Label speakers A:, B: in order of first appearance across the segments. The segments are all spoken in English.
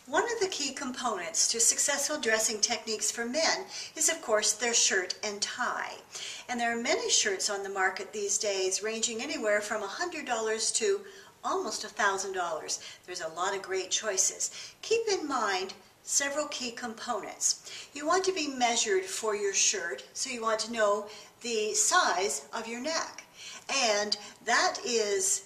A: One of the key components to successful dressing techniques for men is, of course, their shirt and tie. And there are many shirts on the market these days, ranging anywhere from $100 to almost $1,000. There's a lot of great choices. Keep in mind several key components. You want to be measured for your shirt, so you want to know the size of your neck. And that is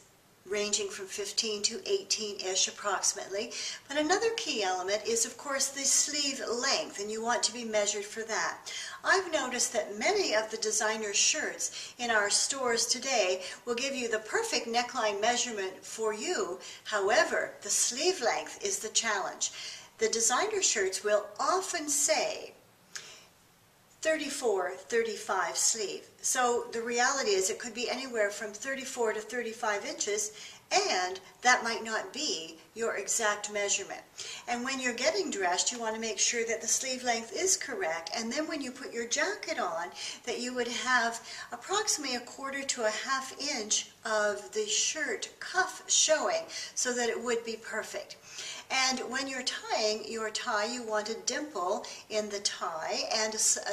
A: ranging from 15 to 18-ish approximately. But another key element is, of course, the sleeve length, and you want to be measured for that. I've noticed that many of the designer shirts in our stores today will give you the perfect neckline measurement for you. However, the sleeve length is the challenge. The designer shirts will often say 34, 35 sleeve. So the reality is it could be anywhere from 34 to 35 inches, and that might not be your exact measurement. And when you're getting dressed, you want to make sure that the sleeve length is correct, and then when you put your jacket on, that you would have approximately 1/4 to 1/2 inch of the shirt cuff showing, so that it would be perfect. And when you're tying your tie, you want a dimple in the tie and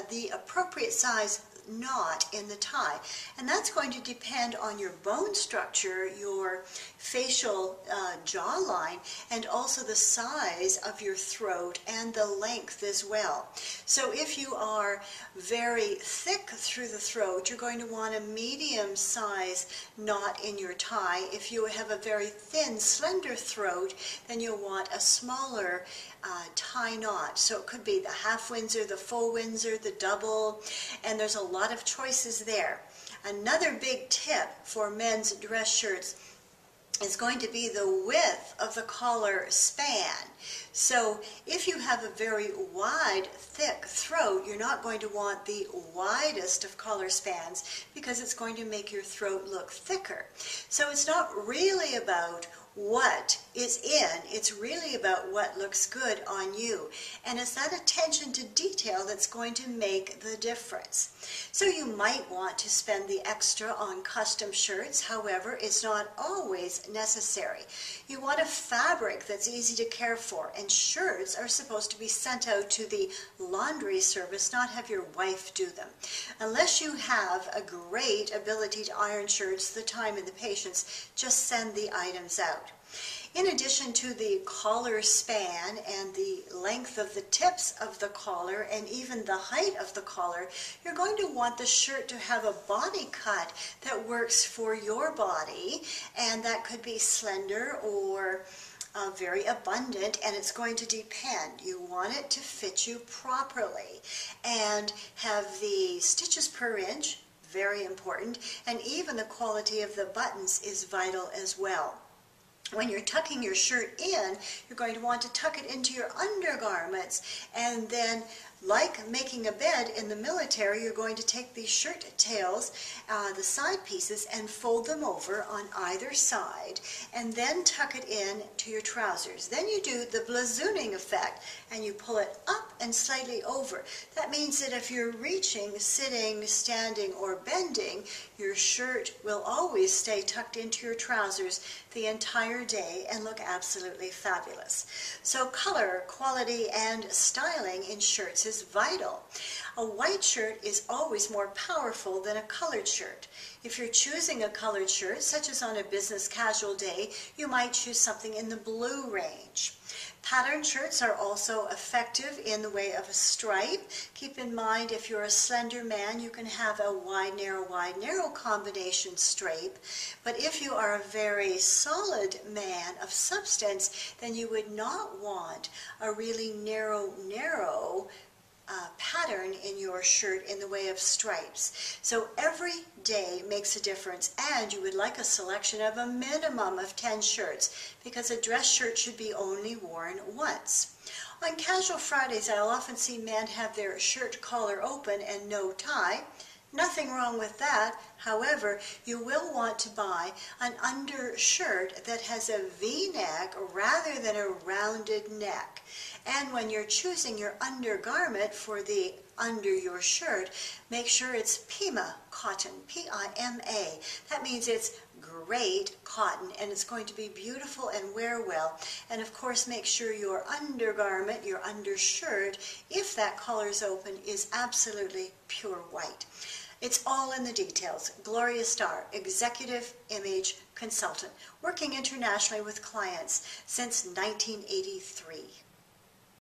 A: the appropriate size knot in the tie. And that's going to depend on your bone structure, your facial jawline, and also the size of your throat and the length as well. So if you are very thick through the throat, you're going to want a medium size knot in your tie. If you have a very thin, slender throat, then you'll want a smaller tie knot. So it could be the half Windsor, the full Windsor, the double, and there's a lot of choices there. Another big tip for men's dress shirts is going to be the width of the collar span. So if you have a very wide, thick throat, you're not going to want the widest of collar spans because it's going to make your throat look thicker. So it's not really about what is in, it's really about what looks good on you. And it's that attention to detail that's going to make the difference. So you might want to spend the extra on custom shirts, however, it's not always necessary. You want a fabric that's easy to care for, and shirts are supposed to be sent out to the laundry service, not have your wife do them. Unless you have a great ability to iron shirts, the time and the patience, just send the items out. In addition to the collar span and the length of the tips of the collar and even the height of the collar, you're going to want the shirt to have a body cut that works for your body, and that could be slender or very abundant, and it's going to depend. You want it to fit you properly and have the stitches per inch, very important, and even the quality of the buttons is vital as well. When you're tucking your shirt in, you're going to want to tuck it into your undergarments, and then, like making a bed in the military, you're going to take these shirt tails, the side pieces, and fold them over on either side, and then tuck it in to your trousers. Then you do the blazooning effect, and you pull it up and slightly over. That means that if you're reaching, sitting, standing, or bending, your shirt will always stay tucked into your trousers the entire day and look absolutely fabulous. So color, quality, and styling in shirts is vital. A white shirt is always more powerful than a colored shirt. If you're choosing a colored shirt, such as on a business casual day, you might choose something in the blue range. Pattern shirts are also effective in the way of a stripe. Keep in mind, if you're a slender man, you can have a wide, narrow combination stripe. But if you are a very solid man of substance, then you would not want a really narrow pattern in your shirt in the way of stripes. So every day makes a difference, and you would like a selection of a minimum of 10 shirts, because a dress shirt should be only worn once. On casual Fridays, I'll often see men have their shirt collar open and no tie. Nothing wrong with that. However, you will want to buy an undershirt that has a V-neck rather than a rounded neck. And when you're choosing your undergarment for the under your shirt, make sure it's Pima cotton, P-I-M-A. That means it's great cotton, and it's going to be beautiful and wear well. And of course, make sure your undergarment, your undershirt, if that collar is open, is absolutely pure white. It's all in the details. Gloria Starr, Executive Image Consultant, working internationally with clients since 1983.